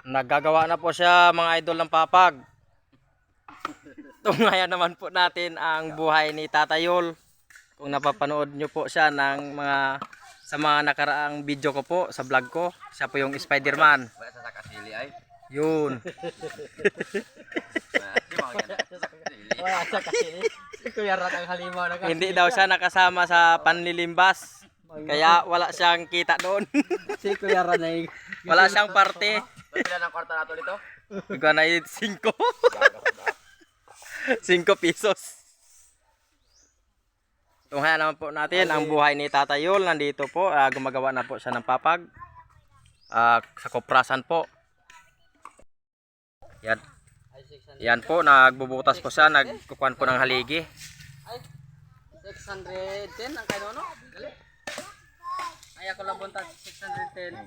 Naggagawa na po siya mga idol ng papag. Tungayan naman po natin ang buhay ni Tatayol. Kung napapanood nyo po siya ng sa mga nakaraang video ko po sa vlog ko, siya po yung Spider-Man. Yun. Hindi daw siya nakasama sa panlilimbas. Kaya wala siyang kita doon. Si Kuya Ranay. Wala siyang parte. Pila ng kwarta nato dito? Ikaw na 5. 5 pesos. Tunghayan naman po natin ang buhay ni Tatayol. Nandito po, gumagawa na po siya ng papag. Sa koprasan po. Yan. Yan po, nagbubutas po siya. Nagkukuhan po ng haligi. 610 ang kayo no? Dali. Ay ako lang bunta 610.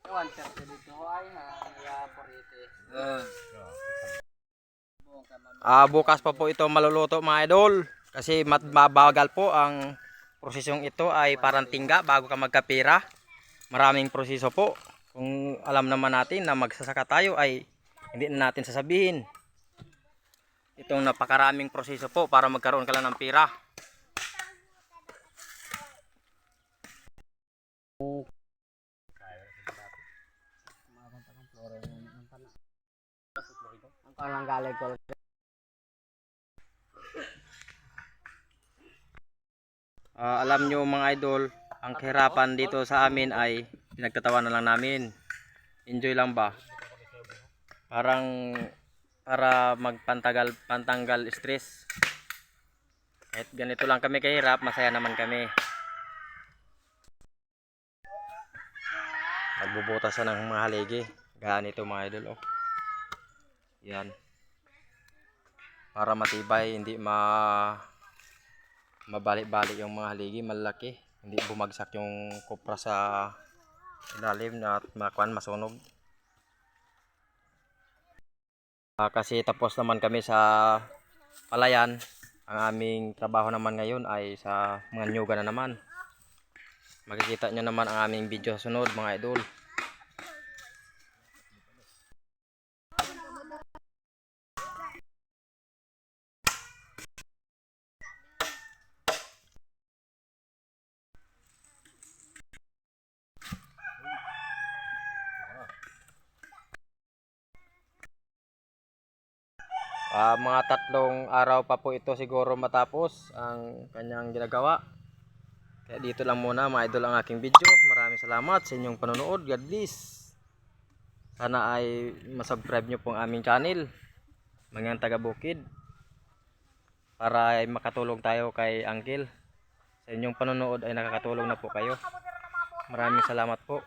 130 dito ay ha. Ya porite. Bukas pa po ito maluluto mga idol. Kasi mabagal po ang prosesong ito ay parang tingga bago ka magkapira. Maraming proseso po. Kung alam naman natin na magsasaka tayo ay hindi na natin sasabihin. Itong napakaraming proseso po para magkaroon ka lang ng pira. Ang kalang galing ko. Alam nyo mga idol, ang kahirapan dito sa amin ay pinagtatawanan lang namin. Enjoy lang ba? Parang para pantanggal stress. Kahit ganito lang kami kahirap, masaya naman kami. Nagbubutas ng mga haligi. Ganito mga idol. Oh. Yan. Para matibay, hindi mabalik-balik yung mga haligi, malaki. Hindi bumagsak yung kopra sa ilalim at masunog. Kasi tapos naman kami sa palayan. Ang aming trabaho naman ngayon ay sa mga nyuga na naman. Makikita nyo naman ang aming video sa sunod mga idol. Mga 3 araw pa po ito siguro matapos ang kanyang ginagawa. Kaya dito lang muna mga idol ang aking video. Maraming salamat sa inyong panonood. God bless. Sana ay masubscribe nyo po ang aming channel, mga taga Bukid, para ay makatulong tayo kay Uncle. Sa inyong panonood ay nakakatulong na po kayo. Maraming salamat po.